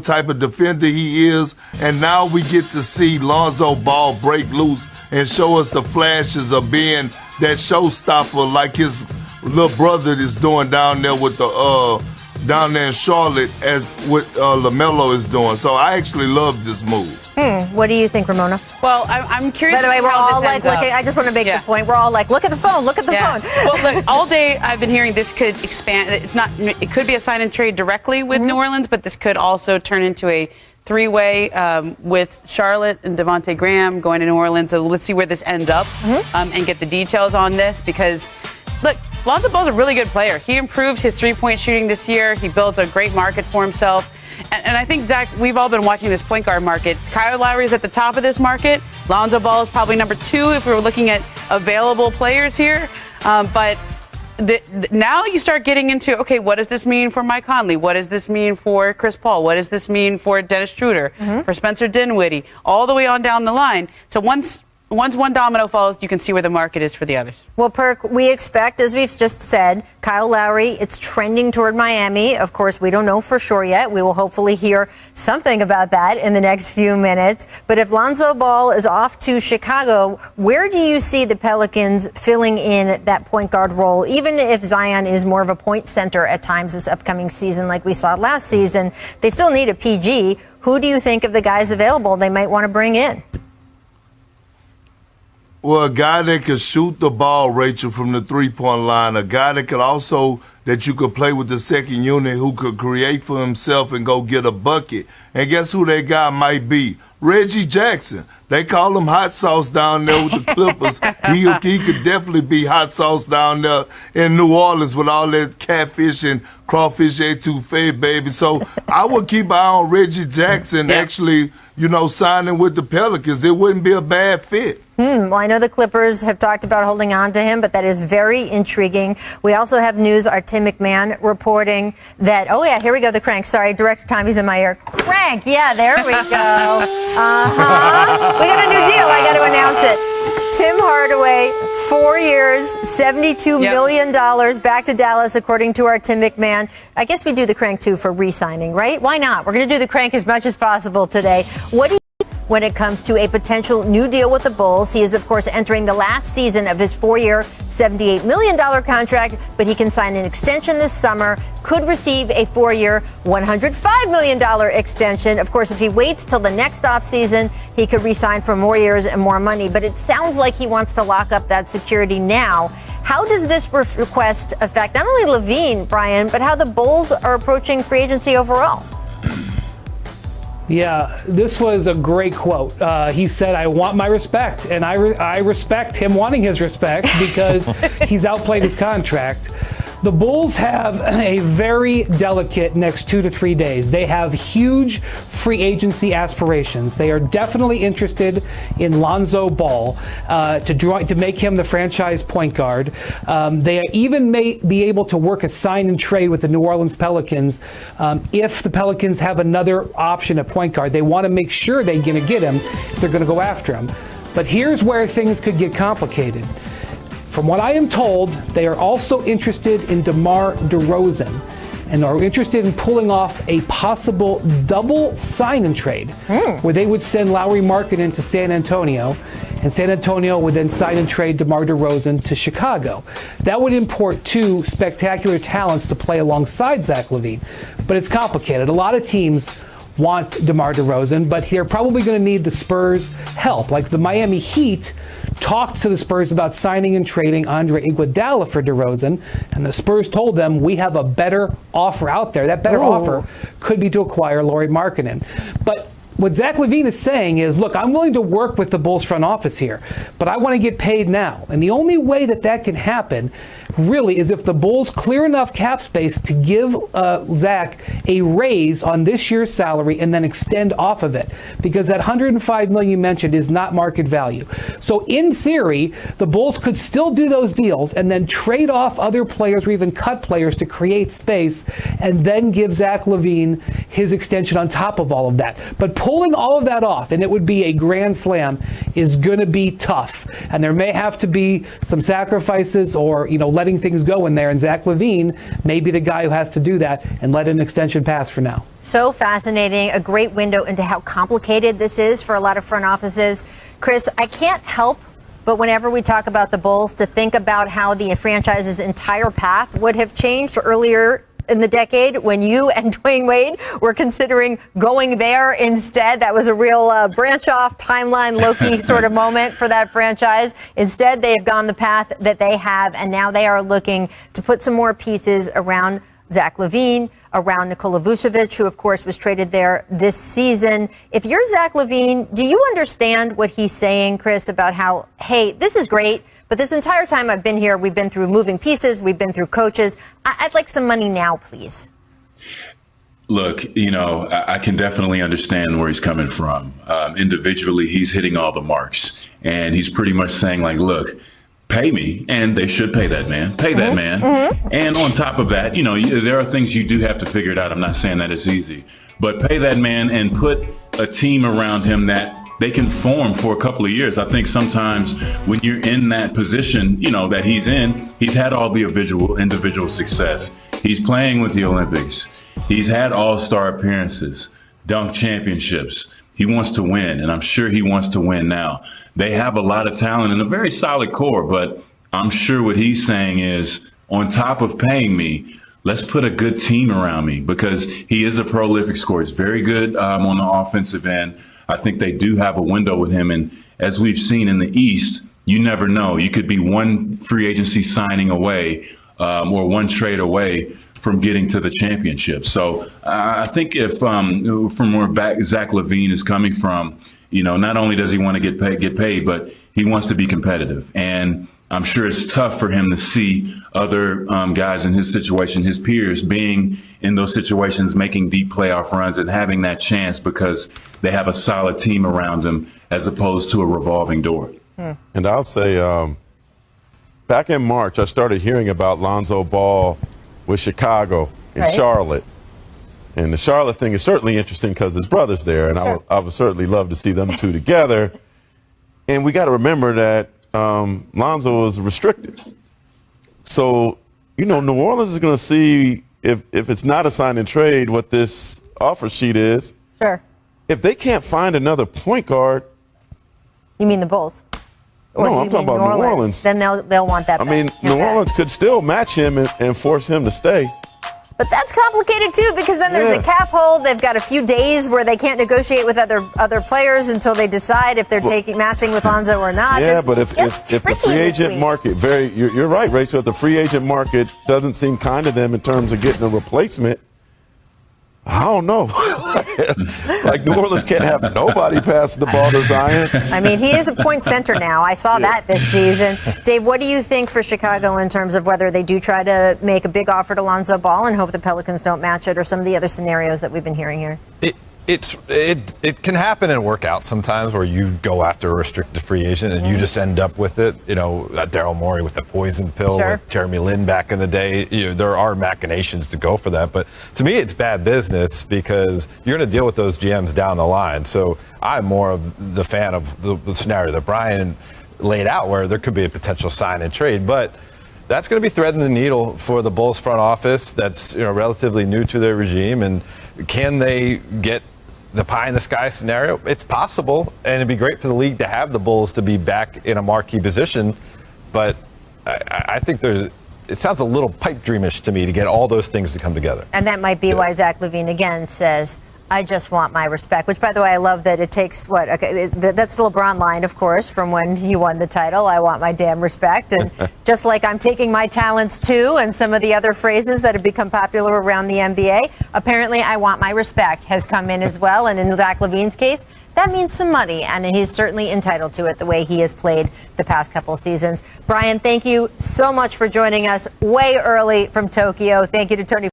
what type of defender he is. And now we get to see Lonzo Ball break loose and show us the flashes of being that showstopper like his little brother is doing down there with the down there in Charlotte as what LaMelo is doing. So I actually love this move. What do you think, Ramona? Well, I'm curious. By the way, we're all like looking. I just want to make the point. We're all like, look at the phone. Look at the phone. Well, look, all day I've been hearing this could expand. It's not. It could be a sign and trade directly with New Orleans, but this could also turn into a three-way with Charlotte and Devontae Graham going to New Orleans. So let's see where this ends up and get the details on this because, look, Lonzo Ball's a really good player. He improves his three-point shooting this year. He builds a great market for himself. And I think, Zach, we've all been watching this point guard market. Kyle Lowry is at the top of this market. Lonzo Ball is probably number 2 if we were looking at available players here. But now you start getting into, okay, what does this mean for Mike Conley? What does this mean for Chris Paul? What does this mean for Dennis Schroeder, for Spencer Dinwiddie, all the way on down the line? So once one domino falls, you can see where the market is for the others. Well, Perk, we expect, as we've just said, Kyle Lowry, it's trending toward Miami. Of course, we don't know for sure yet. We will hopefully hear something about that in the next few minutes. But if Lonzo Ball is off to Chicago, where do you see the Pelicans filling in that point guard role? Even if Zion is more of a point center at times this upcoming season, like we saw last season, they still need a PG. Who do you think of the guys available they might want to bring in? Well, a guy that could shoot the ball, Rachel, from the three-point line. A guy that could also, that you could play with the second unit who could create for himself and go get a bucket. And guess who that guy might be? Reggie Jackson. They call him hot sauce down there with the Clippers. He could definitely be hot sauce down there in New Orleans with all that catfish and crawfish etouffee, baby. So I would keep an eye on Reggie Jackson actually, signing with the Pelicans. It wouldn't be a bad fit. Well, I know the Clippers have talked about holding on to him, but that is very intriguing. We also have news, our Tim McMahon reporting that, here we go, the crank. Sorry, Director Tommy's in my ear. Crank, yeah, there we go. We got a new deal. I got to announce it. Tim Hardaway, 4 years, $72 million back to Dallas, according to our Tim McMahon. I guess we do the crank, too, for re-signing, right? Why not? We're going to do the crank as much as possible today. What do you when it comes to a potential new deal with the Bulls? He is, of course, entering the last season of his 4-year, $78 million contract, but he can sign an extension this summer, could receive a 4-year, $105 million extension. Of course, if he waits till the next offseason, he could re-sign for more years and more money. But it sounds like he wants to lock up that security now. How does this request affect not only LaVine, Brian, but how the Bulls are approaching free agency overall? Yeah, this was a great quote. He said, I want my respect, and I respect him wanting his respect because he's outplayed his contract. The Bulls have a very delicate next 2 to 3 days. They have huge free agency aspirations. They are definitely interested in Lonzo Ball to make him the franchise point guard. They even may be able to work a sign and trade with the New Orleans Pelicans if the Pelicans have another option at point guard. They want to make sure they're going to get him. They're going to go after him. But here's where things could get complicated. From what I am told, they are also interested in DeMar DeRozan and are interested in pulling off a possible double sign and trade where they would send Lauri Markkanen to San Antonio and San Antonio would then sign and trade DeMar DeRozan to Chicago. That would import 2 spectacular talents to play alongside Zach LaVine. But it's complicated. A lot of teams want DeMar DeRozan, but they're probably going to need the Spurs' help. Like the Miami Heat talked to the Spurs about signing and trading Andre Iguodala for DeRozan, and the Spurs told them, we have a better offer out there. That better offer could be to acquire Lauri Markkanen. But what Zach LaVine is saying is, look, I'm willing to work with the Bulls front office here, but I want to get paid now. And the only way that can happen really is if the Bulls clear enough cap space to give Zach a raise on this year's salary and then extend off of it, because that $105 million you mentioned is not market value. So in theory, the Bulls could still do those deals and then trade off other players or even cut players to create space and then give Zach LaVine his extension on top of all of that. But pulling all of that off, and it would be a grand slam, is going to be tough. And there may have to be some sacrifices or, letting things go in there. And Zach LaVine may be the guy who has to do that and let an extension pass for now. So fascinating, a great window into how complicated this is for a lot of front offices. Chris, I can't help but whenever we talk about the Bulls to think about how the franchise's entire path would have changed earlier in the decade when you and Dwayne Wade were considering going there instead. That was a real branch off timeline Loki sort of moment for that franchise. Instead, they have gone the path that they have, and now they are looking to put some more pieces around Zach LaVine, around Nikola Vucevic, who, of course, was traded there this season. If you're Zach LaVine, do you understand what he's saying, Chris, about how, hey, this is great, but this entire time I've been here, we've been through moving pieces, we've been through coaches. I'd like some money now, please. Look, I can definitely understand where he's coming from. Individually, he's hitting all the marks. And he's pretty much saying, like, look, pay me, and they should pay that man. Pay that man. And on top of that, there are things you do have to figure it out. I'm not saying that it's easy. But pay that man and put a team around him that they can form for a couple of years. I think sometimes when you're in that position, that he's in, he's had all the individual success. He's playing with the Olympics. He's had all-star appearances, dunk championships. He wants to win, and I'm sure he wants to win now. They have a lot of talent and a very solid core, but I'm sure what he's saying is, on top of paying me, let's put a good team around me, because he is a prolific scorer. He's very good on the offensive end. I think they do have a window with him. And as we've seen in the East, you never know. You could be one free agency signing away or one trade away from getting to the championship. So I think if from where Zach LaVine is coming from, not only does he want to get paid, but he wants to be competitive. And I'm sure it's tough for him to see other guys in his situation, his peers, being in those situations, making deep playoff runs and having that chance because they have a solid team around them as opposed to a revolving door. And I'll say back in March, I started hearing about Lonzo Ball with Chicago and Charlotte. And the Charlotte thing is certainly interesting because his brother's there, and I would certainly love to see them two together. And we got to remember that Lonzo is restricted. So, New Orleans is going to see if it's not a sign and trade what this offer sheet is. Sure. If they can't find another point guard. You mean the Bulls? Or no, I'm talking about New Orleans. Then they'll want that back. I mean, New Orleans could still match him and force him to stay. But that's complicated, too, because then there's a cap hold. They've got a few days where they can't negotiate with other players until they decide if they're matching with Lonzo or not. Yeah, but if the free agent market, you're right, Rachel, if the free agent market doesn't seem kind to them in terms of getting a replacement, I don't know. Like New Orleans can't have nobody passing the ball to Zion. I mean, he is a point center now. I saw that this season. Dave, what do you think for Chicago in terms of whether they do try to make a big offer to Lonzo Ball and hope the Pelicans don't match it, or some of the other scenarios that we've been hearing here? It can happen and work out sometimes where you go after a restricted free agent and you just end up with it. Daryl Morey with the poison pill, with Jeremy Lin back in the day. There are machinations to go for that. But to me, it's bad business because you're going to deal with those GMs down the line. So I'm more of the fan of the scenario that Brian laid out where there could be a potential sign and trade. But that's going to be threading the needle for the Bulls front office that's relatively new to their regime. And can they get the pie in the sky scenario? It's possible, and it'd be great for the league to have the Bulls to be back in a marquee position. But I think it sounds a little pipe dreamish to me to get all those things to come together. And that might be why Zach LaVine again says, I just want my respect, which, by the way, I love that it takes that's the LeBron line, of course, from when he won the title. I want my damn respect. And just like I'm taking my talents too, and some of the other phrases that have become popular around the NBA, apparently I want my respect has come in as well. And in Zach LaVine's case, that means some money, and he's certainly entitled to it the way he has played the past couple seasons. Brian, thank you so much for joining us way early from Tokyo. Thank you to Tony.